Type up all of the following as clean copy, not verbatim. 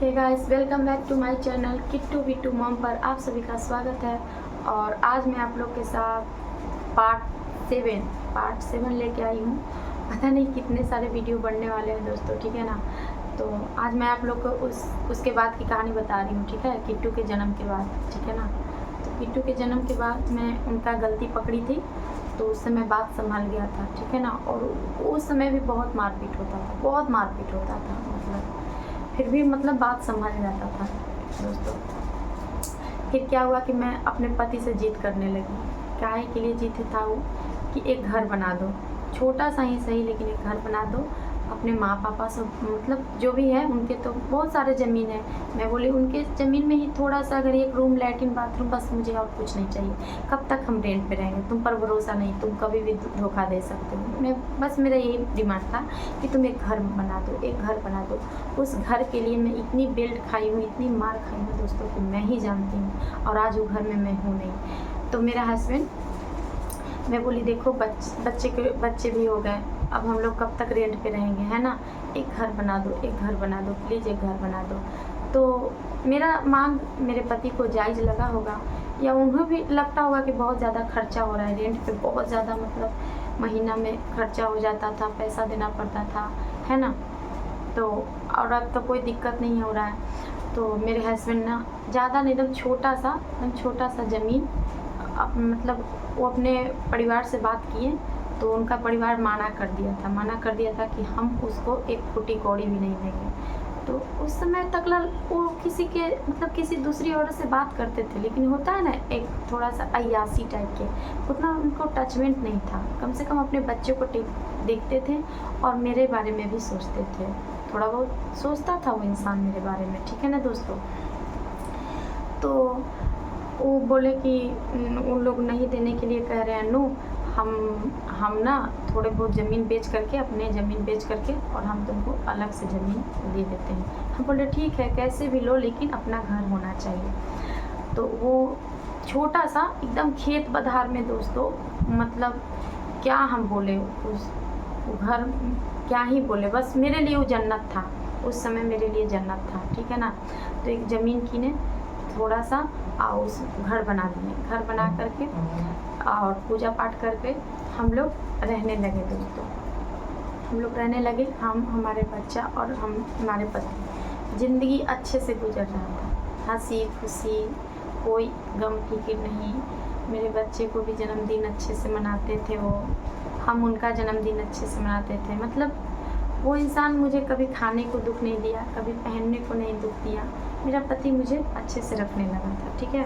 Hey guys, welcome back to my channel Kittu Bittu mom पर आप सभी का स्वागत है। और आज मैं आप लोग के साथ पार्ट सेवन लेके आई हूँ। पता नहीं कितने सारे वीडियो बनने वाले हैं दोस्तों, ठीक है ना। तो आज मैं आप लोग को उसके बाद की कहानी बता रही हूँ, ठीक है, किट्टू के जन्म के बाद, ठीक है ना। तो किट्टू के जन्म के बाद मैं उनका गलती पकड़ी थी, तो उस समय बात संभल गया था, ठीक है ना। और उस समय भी बहुत मारपीट होता था, मतलब फिर भी मतलब बात संभल जाता था दोस्तों। फिर क्या हुआ कि मैं अपने पति से जिद करने लगी। काहे के लिए जिद था वो कि एक घर बना दो, छोटा सा ही सही लेकिन एक घर बना दो अपने माँ पापा सब, मतलब जो भी है उनके तो बहुत सारे ज़मीन है। मैं बोली उनके ज़मीन में ही थोड़ा सा अगर एक रूम लैट्रिन बाथरूम, बस मुझे और कुछ नहीं चाहिए। कब तक हम रेंट पे रहेंगे, तुम पर भरोसा नहीं, तुम कभी भी धोखा दे सकते हो। मैं बस मेरा यही डिमांड था कि तुम एक घर बना दो, एक घर बना दो। उस घर के लिए मैं इतनी बेल्ट खाई हूँ, इतनी मार खाई हूँ दोस्तों कि मैं ही जानती हूँ। और आज वो घर में मैं हूँ नहीं। तो मेरा हस्बैंड, मैं बोली देखो बच्चे भी हो गए, अब हम लोग कब तक रेंट पे रहेंगे, है ना। एक घर बना दो, एक घर बना दो, प्लीज़ एक घर बना दो। तो मेरा मांग मेरे पति को जायज़ लगा होगा, या उन्हें भी लगता होगा कि बहुत ज़्यादा खर्चा हो रहा है रेंट पे, बहुत ज़्यादा मतलब महीना में खर्चा हो जाता था, पैसा देना पड़ता था, है ना। तो और अब तो कोई दिक्कत नहीं हो रहा है। तो मेरे हस्बैंड ना ज़्यादा नहीं, एकदम छोटा सा ज़मीन मतलब वो अपने परिवार से बात किए, तो उनका परिवार माना कर दिया था कि हम उसको एक फुटी कौड़ी भी नहीं देंगे। तो उस समय तक वो किसी के मतलब किसी दूसरी औरत से बात करते थे, लेकिन होता है ना एक थोड़ा सा अय्यासी टाइप के, उतना उनको टचमेंट नहीं था। कम से कम अपने बच्चों को देखते थे और मेरे बारे में भी सोचते थे, थोड़ा बहुत सोचता था वो इंसान मेरे बारे में, ठीक है ना दोस्तों। तो वो बोले कि उन लोग नहीं देने के लिए कह रहे हैं, नो हम ना थोड़े बहुत ज़मीन बेच करके, अपने ज़मीन बेच करके, और हम तुमको अलग से ज़मीन दे देते हैं। हम बोले ठीक है, कैसे भी लो लेकिन अपना घर होना चाहिए। तो वो छोटा सा एकदम खेत बधार में दोस्तों, मतलब क्या हम बोले, उस घर क्या ही बोले, बस मेरे लिए वो जन्नत था, उस समय मेरे लिए जन्नत था, ठीक है ना। तो एक ज़मीन कीने थोड़ा सा और उस घर बना दिए, घर बना करके और पूजा पाठ करके हम लोग रहने लगे दोस्तों। हम लोग रहने लगे, हम, हमारे बच्चा और हमारे पति। ज़िंदगी अच्छे से गुजर रहा था, हंसी खुशी, कोई गम फिक्र नहीं। मेरे बच्चे को भी जन्मदिन अच्छे से मनाते थे वो, हम उनका जन्मदिन अच्छे से मनाते थे। मतलब वो इंसान मुझे कभी खाने को दुख नहीं दिया, कभी पहनने को नहीं दुख दिया। मेरा पति मुझे अच्छे से रखने लगा था, ठीक है।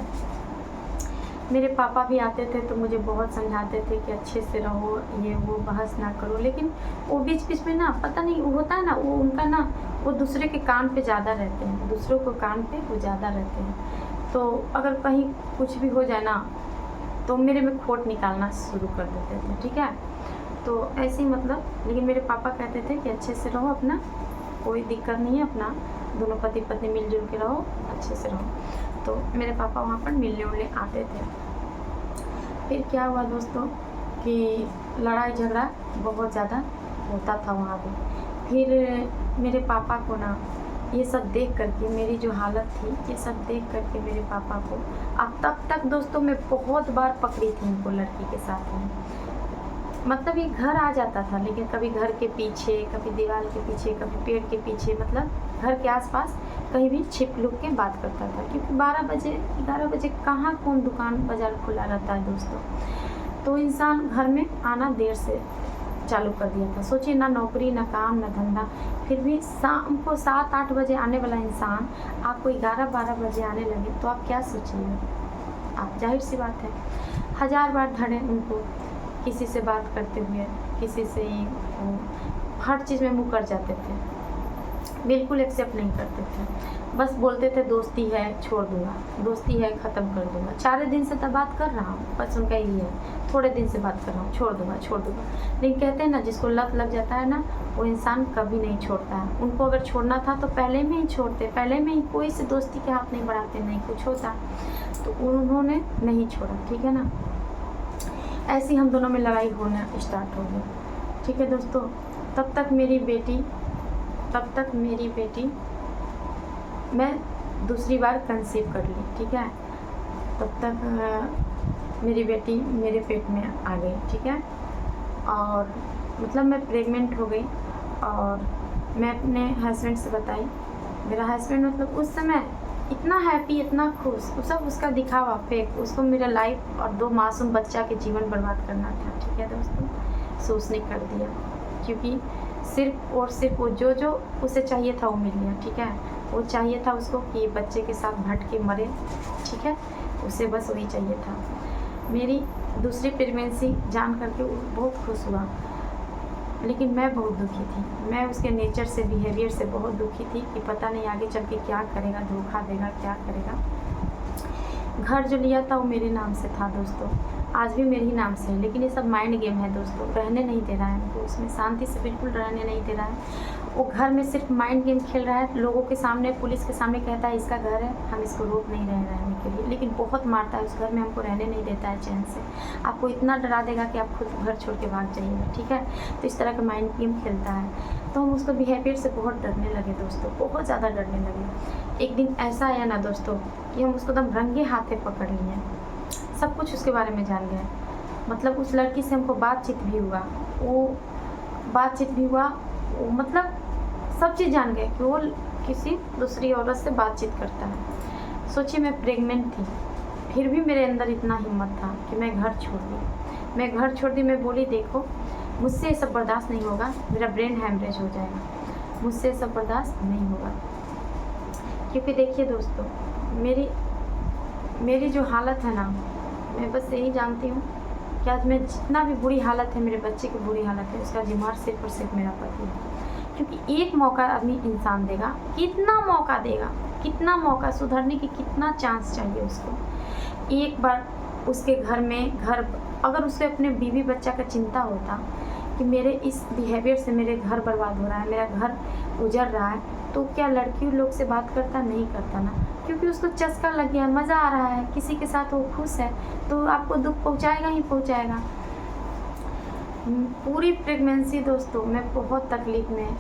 मेरे पापा भी आते थे तो मुझे बहुत समझाते थे कि अच्छे से रहो, ये वो बहस ना करो, लेकिन वो बीच बीच में ना, पता नहीं वो होता है ना, वो उनका ना, वो दूसरे के कान पे ज़्यादा रहते हैं, दूसरों को कान पे वो ज़्यादा रहते हैं। तो अगर कहीं कुछ भी हो जाए ना, तो मेरे में खोट निकालना शुरू कर देते थे, ठीक है। तो ऐसे ही मतलब, लेकिन मेरे पापा कहते थे कि अच्छे से रहो, अपना कोई दिक्कत नहीं है, अपना दोनों पति पत्नी मिलजुल के रहो, अच्छे से रहो। तो मेरे पापा वहाँ पर मिलने उलने आते थे। फिर क्या हुआ दोस्तों कि लड़ाई झगड़ा बहुत ज़्यादा होता था वहाँ पे। फिर मेरे पापा को ना ये सब देख करके, मेरी जो हालत थी ये सब देख करके मेरे पापा को, अब तब तक दोस्तों मैं बहुत बार पकड़ी थी उनको लड़की के साथ में। मतलब ये घर आ जाता था, लेकिन कभी घर के पीछे, कभी दीवार के पीछे, कभी पेड़ के पीछे, मतलब घर के आसपास कहीं भी छिप लुक के बात करता था। क्योंकि 12 बजे 11 बजे कहाँ कौन दुकान बाज़ार खुला रहता है दोस्तों। तो इंसान घर में आना देर से चालू कर दिया था। सोचिए, ना नौकरी, ना काम, ना धंधा, फिर भी शाम को 7-8 बजे आने वाला इंसान आपको 11-12 बजे आने लगे तो आप क्या सोचिएगा। आप, जाहिर सी बात है, 1000 बार धड़े उनको किसी से बात करते हुए, किसी से ही हर चीज़ में मुँह कर जाते थे, बिल्कुल एक्सेप्ट नहीं करते थे। बस बोलते थे दोस्ती है छोड़ दूँगा, दोस्ती है ख़त्म कर दूँगा। 4 दिन से तो बात कर रहा हूँ, बस उनका यही है, थोड़े दिन से बात कर रहा हूँ, छोड़ दूँगा। लेकिन कहते हैं ना, जिसको लत लग जाता है ना, वो इंसान कभी नहीं छोड़ता है। उनको अगर छोड़ना था तो पहले में ही छोड़ते, पहले में ही कोई से दोस्ती के हाथ नहीं बढ़ाते, नहीं कुछ होता। तो उन्होंने नहीं छोड़ा, ठीक है ना। ऐसी हम दोनों में लड़ाई होना स्टार्ट हो गई, ठीक है दोस्तों। तब तक मेरी बेटी मैं दूसरी बार कंसीव कर ली, ठीक है। तब तक मेरी बेटी मेरे पेट में आ गई, ठीक है। और मतलब मैं प्रेग्नेंट हो गई और मैं अपने हस्बैंड से बताई। मेरा हस्बैंड मतलब उस समय इतना हैप्पी, इतना खुश, वो सब उसका दिखावा, फेक। उसको मेरा लाइफ और 2 मासूम बच्चा के जीवन बर्बाद करना था, ठीक है दोस्तों। सो उसने कर दिया, क्योंकि सिर्फ और सिर्फ वो जो उसे चाहिए था वो मिल गया, ठीक है। वो चाहिए था उसको कि बच्चे के साथ भटके मरे, ठीक है। उसे बस वही चाहिए था। मेरी दूसरी प्रेगनेंसी जान करके वो बहुत खुश हुआ, लेकिन मैं बहुत दुखी थी। मैं उसके नेचर से, बिहेवियर से बहुत दुखी थी कि पता नहीं आगे चल के क्या करेगा, धोखा देगा, क्या करेगा। घर जो लिया था वो मेरे नाम से था दोस्तों, आज भी मेरे ही नाम से है, लेकिन ये सब माइंड गेम है दोस्तों। रहने नहीं दे रहा है हमको उसमें, शांति से बिल्कुल रहने नहीं दे रहा है। वो घर में सिर्फ माइंड गेम खेल रहा है, लोगों के सामने, पुलिस के सामने कहता है इसका घर है, हम इसको रोक नहीं रहे रहने के लिए, लेकिन बहुत मारता है उस घर में, हमको रहने नहीं देता है चैन से। आपको इतना डरा देगा कि आप खुद घर छोड़ के भाग जाइएगा, ठीक है। तो इस तरह का माइंड गेम खेलता है। तो हम उसको बिहेवियर से बहुत डरने लगे दोस्तों, बहुत ज़्यादा डरने लगे। एक दिन ऐसा आया ना दोस्तों कि हम उसको एकदम रंगे हाथे पकड़ लिए, सब कुछ उसके बारे में जान गए। मतलब उस लड़की से हमको बातचीत भी हुआ, वो मतलब सब चीज़ जान गए कि वो किसी दूसरी औरत से बातचीत करता है। सोचिए मैं प्रेग्नेंट थी, फिर भी मेरे अंदर इतना हिम्मत था कि मैं घर छोड़ दी। मैं बोली देखो मुझसे ये सब बर्दाश्त नहीं होगा, मेरा ब्रेन हैमरेज हो जाएगा, मुझसे ये सब बर्दाश्त नहीं होगा। क्योंकि देखिए दोस्तों, मेरी जो हालत है ना, मैं बस यही जानती हूँ कि आज मैं जितना भी बुरी हालत है, मेरे बच्चे की बुरी हालत है, उसका जिम्मेदार सिर्फ और सिर्फ मेरा पति है। क्योंकि एक मौका आदमी इंसान देगा, कितना मौका देगा, कितना मौका सुधरने की, कितना चांस चाहिए उसको। एक बार उसके घर अगर उसके अपने बीवी बच्चा का चिंता होता कि मेरे इस बिहेवियर से मेरे घर बर्बाद हो रहा है, मेरा घर उजड़ रहा है, तो क्या लड़की लोग से बात करता? नहीं करता ना, क्योंकि उसको चस्का लग गया, मज़ा आ रहा है, किसी के साथ वो खुश है, तो आपको दुख पहुंचाएगा ही पहुंचाएगा। पूरी प्रेगनेंसी दोस्तों मैं बहुत तकलीफ में,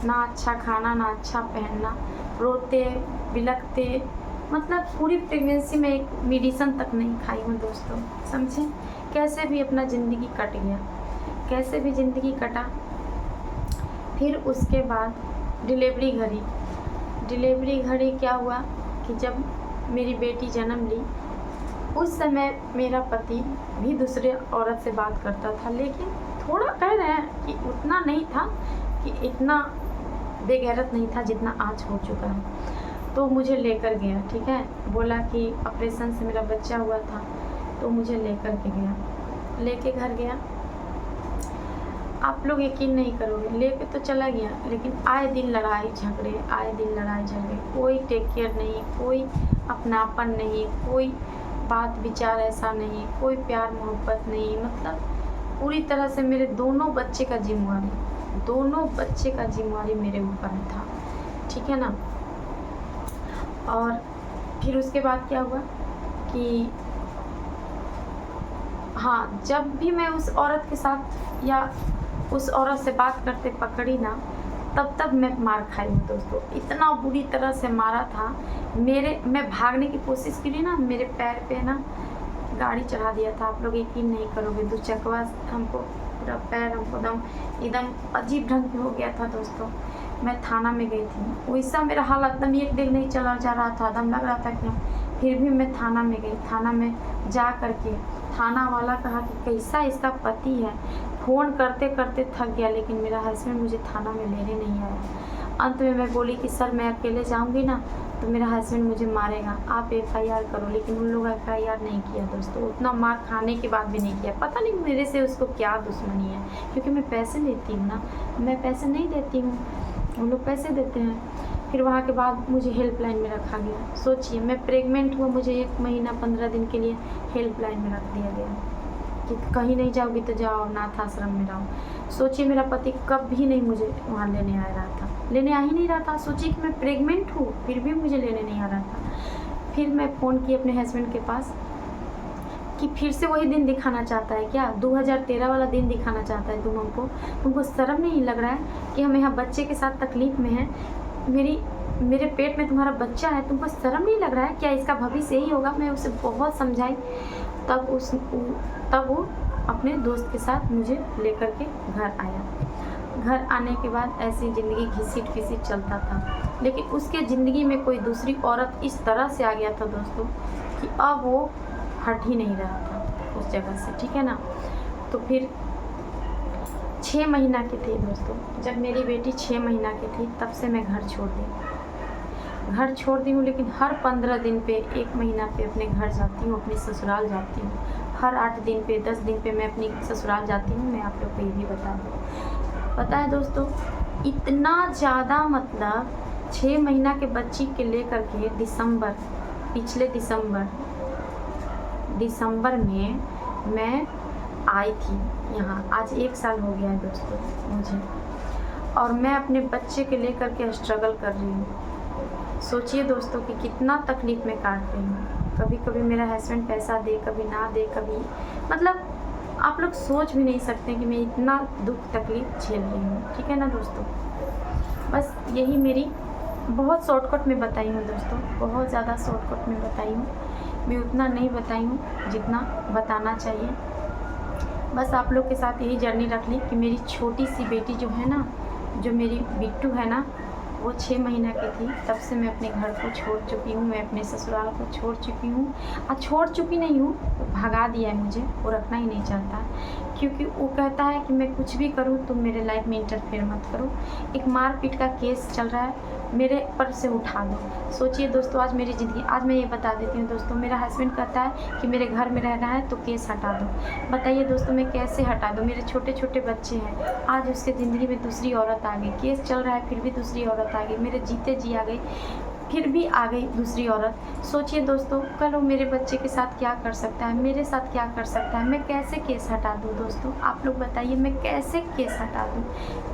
ना अच्छा खाना, ना अच्छा पहनना, रोते बिलखते, मतलब पूरी प्रेगनेंसी में एक मेडिसिन तक नहीं खाई हूँ दोस्तों, समझें। कैसे भी अपना ज़िंदगी कट गया, कैसे भी ज़िंदगी कटा। फिर उसके बाद डिलीवरी घड़ी क्या हुआ कि जब मेरी बेटी जन्म ली, उस समय मेरा पति भी दूसरे औरत से बात करता था, लेकिन थोड़ा कह रहे हैं कि उतना नहीं था, कि इतना बेगैरत नहीं था जितना आज हो चुका है। तो मुझे लेकर गया, ठीक है, बोला कि ऑपरेशन से मेरा बच्चा हुआ था, तो मुझे लेके घर गया। आप लोग यकीन नहीं करोगे, लेके तो चला गया, लेकिन आए दिन लड़ाई झगड़े, कोई टेक केयर नहीं, कोई अपनापन नहीं, कोई बात विचार ऐसा नहीं, कोई प्यार मोहब्बत नहीं। मतलब पूरी तरह से मेरे दोनों बच्चे का जिम्मेवारी मेरे ऊपर था, ठीक है ना। और फिर उसके बाद क्या हुआ कि हाँ, जब भी मैं उस औरत के साथ या उस औरत से बात करते पकड़ी ना, तब मैं मार खाई हूँ दोस्तों। इतना बुरी तरह से मारा था, मैं भागने की कोशिश की ना, मेरे पैर पे ना गाड़ी चढ़ा दिया था। आप लोग यकीन नहीं करोगे, 2 चकवा हमको, पूरा पैर हमको एकदम अजीब ढंग से हो गया था दोस्तों। मैं थाना में गई थी, वैसा मेरा हालत एकदम एक दिन नहीं चला जा रहा था, दम लग रहा था कि फिर भी मैं थाना में गई। थाना में जा करके थाना वाला कहा कि कैसा इसका पति है, फ़ोन करते करते थक गया, लेकिन मेरा हस्बैंड मुझे थाना में लेने नहीं आया। अंत में मैं बोली कि सर मैं अकेले जाऊंगी ना तो मेरा हस्बैंड मुझे मारेगा, आप FIR करो। लेकिन उन लोग FIR नहीं किया दोस्तों, उतना मार खाने के बाद भी नहीं किया। पता नहीं मेरे से उसको क्या दुश्मनी है, क्योंकि मैं पैसे लेती हूँ ना, मैं पैसे नहीं देती हूँ, उन लोग पैसे देते हैं। फिर वहाँ के बाद मुझे हेल्पलाइन में रखा गया। सोचिए मैं प्रेग्नेंट हुआ, मुझे 1 महीना 15 दिन के लिए हेल्पलाइन में रख दिया गया कि कहीं नहीं जाओगी तो जाओ, अनाथ आश्रम में रहो। सोचिए मेरा पति कभी नहीं मुझे वहाँ लेने आ ही नहीं रहा था। सोचिए कि मैं प्रेग्नेंट हूँ, फिर भी मुझे लेने नहीं आ रहा था। फिर मैं फ़ोन की अपने हस्बैंड के पास कि फिर से वही दिन दिखाना चाहता है क्या, 2013 वाला दिन दिखाना चाहता है तुमको शर्म नहीं लग रहा है कि हम यहाँ बच्चे के साथ तकलीफ़ में हैं। मेरी मेरे पेट में तुम्हारा बच्चा है, तुमको शर्म नहीं लग रहा है? क्या इसका भविष्य यही होगा? मैं उसे बहुत समझाई, तब वो अपने दोस्त के साथ मुझे लेकर के घर आया। घर आने के बाद ऐसी ज़िंदगी घिसीट चलता था, लेकिन उसके ज़िंदगी में कोई दूसरी औरत इस तरह से आ गया था दोस्तों कि अब वो हट ही नहीं रहा था उस जगह से, ठीक है ना। तो फिर 6 महीना की थी दोस्तों, जब मेरी बेटी 6 महीना की थी तब से मैं घर छोड़ दी हूँ। लेकिन हर 15 दिन पे, 1 महीना पे अपने घर जाती हूँ, अपने ससुराल जाती हूँ। हर 8 दिन पे, 10 दिन पे मैं अपनी ससुराल जाती हूँ। मैं आप लोग को ये भी बता दूँ, पता है दोस्तों, इतना ज़्यादा, मतलब 6 महीना के बच्ची के लेकर के पिछले दिसंबर में मैं आई थी यहाँ। आज 1 साल हो गया है दोस्तों मुझे, और मैं अपने बच्चे के लेकर के स्ट्रगल कर रही हूँ। सोचिए दोस्तों कि कितना तकलीफ़ में काट रही हूँ। कभी कभी मेरा हस्बैंड पैसा दे, कभी ना दे, कभी, मतलब आप लोग सोच भी नहीं सकते कि मैं इतना दुख तकलीफ़ झेल रही हूँ, ठीक है ना दोस्तों। बस यही मेरी बहुत शॉर्टकट में बताई हूँ दोस्तों, बहुत ज़्यादा शॉर्टकट में बताई हूँ। मैं उतना नहीं बताई हूँ जितना बताना चाहिए। बस आप लोग के साथ यही जर्नी रख ली कि मेरी छोटी सी बेटी जो है ना, जो मेरी बिट्टू है ना, वो 6 महीना की थी तब से मैं अपने घर को छोड़ चुकी हूँ, मैं अपने ससुराल को छोड़ चुकी हूँ। छोड़ चुकी नहीं हूँ, भगा दिया है मुझे, वो रखना ही नहीं चाहता, क्योंकि वो कहता है कि मैं कुछ भी करूँ तुम मेरे लाइफ में इंटरफेयर मत करो। एक मारपीट का केस चल रहा है, मेरे पर से उठा दो। सोचिए दोस्तों, आज मेरी ज़िंदगी, आज मैं ये बता देती हूँ दोस्तों, मेरा हस्बैंड कहता है कि मेरे घर में रहना है तो केस हटा दो। बताइए दोस्तों, मैं कैसे हटा दूँ? मेरे छोटे छोटे बच्चे हैं। आज उसके ज़िंदगी में दूसरी औरत आ गई, केस चल रहा है फिर भी दूसरी औरत आ गई, मेरे जीते जी आ गई, फिर भी आ गई दूसरी औरत। सोचिए दोस्तों, कल वो मेरे बच्चे के साथ क्या कर सकता है, मेरे साथ क्या कर सकता है। मैं कैसे केस हटा दूँ दोस्तों? आप लोग बताइए, मैं कैसे केस हटा दूँ?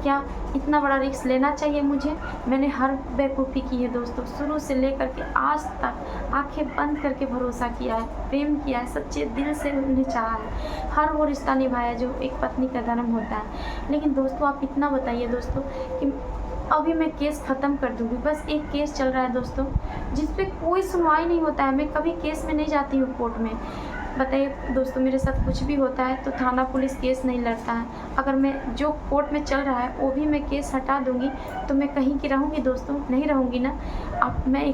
क्या इतना बड़ा रिस्क लेना चाहिए मुझे? मैंने हर बेवकूफ़ी की है दोस्तों, शुरू से लेकर के आज तक आंखें बंद करके भरोसा किया है, प्रेम किया है, सच्चे दिल से उन्हें चाहा है, हर वो रिश्ता निभाया जो एक पत्नी का धर्म होता है। लेकिन दोस्तों, आप इतना बताइए दोस्तों कि अभी मैं केस ख़त्म कर दूँगी। बस एक केस चल रहा है दोस्तों, जिस पे कोई सुनवाई नहीं होता है। मैं कभी केस में नहीं जाती हूँ कोर्ट में। बताइए दोस्तों, मेरे साथ कुछ भी होता है तो थाना पुलिस केस नहीं लड़ता है। अगर मैं जो कोर्ट में चल रहा है वो भी मैं केस हटा दूँगी तो मैं कहीं की रहूँगी दोस्तों? नहीं रहूँगी ना। अब मैं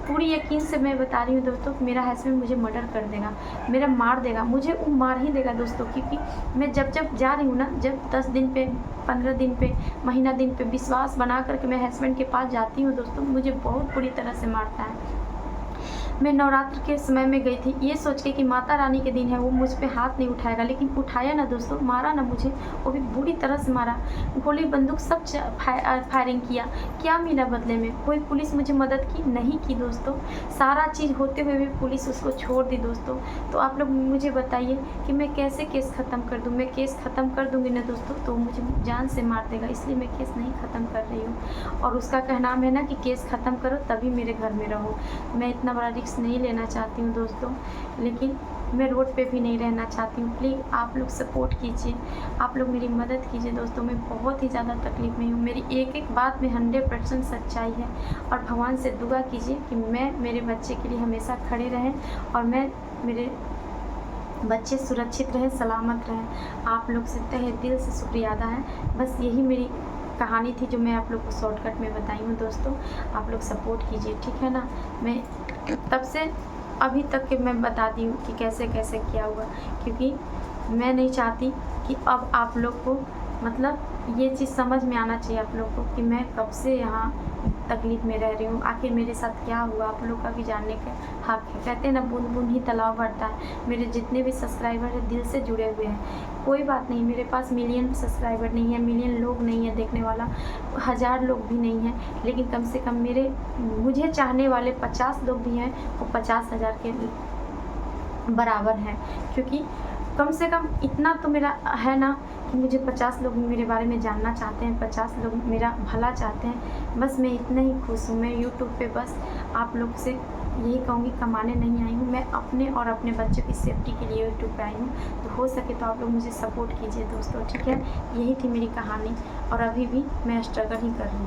पूरी यकीन से मैं बता रही हूँ दोस्तों कि मेरा हस्बैंड मुझे मर्डर कर देगा, मेरा मार देगा, मुझे वो मार ही देगा दोस्तों। क्योंकि मैं जब जा रही हूँ ना, जब 10 दिन पे, 15 दिन पे, महीना दिन पे विश्वास बना करके मैं हस्बैंड के पास जाती हूँ दोस्तों, मुझे बहुत बुरी तरह से मारता है। मैं नवरात्र के समय में गई थी ये सोच के कि माता रानी के दिन है, वो मुझ पे हाथ नहीं उठाएगा, लेकिन उठाया ना दोस्तों, मारा ना मुझे, वो भी बुरी तरह से मारा। गोली बंदूक सब फायरिंग किया। क्या मिला बदले में? कोई पुलिस मुझे मदद की नहीं की दोस्तों। सारा चीज़ होते हुए भी पुलिस उसको छोड़ दी दोस्तों। तो आप लोग मुझे बताइए कि मैं कैसे केस ख़त्म कर दूँ? मैं केस ख़त्म कर दूँगी ना दोस्तों तो मुझे जान से मार देगा, इसलिए मैं केस नहीं ख़त्म कर रही हूँ। और उसका कहना है ना कि केस ख़त्म करो तभी मेरे घर में रहो। मैं इतना बड़ा रिस्क नहीं लेना चाहती हूँ दोस्तों, लेकिन मैं रोड पे भी नहीं रहना चाहती हूँ। प्लीज़ आप लोग सपोर्ट कीजिए, आप लोग मेरी मदद कीजिए दोस्तों। मैं बहुत ही ज़्यादा तकलीफ़ में हूँ। मेरी एक एक बात में 100% सच्चाई है। और भगवान से दुआ कीजिए कि मैं मेरे बच्चे के लिए हमेशा खड़े रहें और मेरे बच्चे सुरक्षित रहें, सलामत रहें। आप लोग से तहे दिल से शुक्रिया अदा है। बस यही मेरी कहानी थी जो मैं आप लोग को शॉर्टकट में बताई हूँ दोस्तों। आप लोग सपोर्ट कीजिए, ठीक है ना। मैं तब से अभी तक के मैं बताती हूँ कि कैसे कैसे क्या हुआ, क्योंकि मैं नहीं चाहती कि अब आप लोग को, मतलब ये चीज़ समझ में आना चाहिए आप लोग को कि मैं कब से यहाँ तकलीफ़ में रह रही हूँ, आखिर मेरे साथ क्या हुआ, आप लोग का भी जानने का हक है। कहते हैं ना, बूंद बूंद ही तालाब भरता है। मेरे जितने भी सब्सक्राइबर हैं दिल से जुड़े हुए हैं। कोई बात नहीं, मेरे पास मिलियन सब्सक्राइबर नहीं है, मिलियन लोग नहीं है देखने वाला, 1000 लोग भी नहीं हैं, लेकिन कम से कम मुझे चाहने वाले 50 लोग भी हैं, वो 50,000 के बराबर हैं। क्योंकि कम से कम इतना तो मेरा है ना कि मुझे 50 लोग मेरे बारे में जानना चाहते हैं, 50 लोग मेरा भला चाहते हैं। बस मैं इतना ही खुश हूँ। मैं यूट्यूब पे बस आप लोग से यही कहूँगी, कमाने नहीं आई हूँ, मैं अपने और अपने बच्चों की सेफ्टी के लिए यूट्यूब पे आई हूँ। तो हो सके तो आप लोग मुझे सपोर्ट कीजिए दोस्तों, ठीक है। यही थी मेरी कहानी और अभी भी मैं स्ट्रगल ही कर रही हूँ।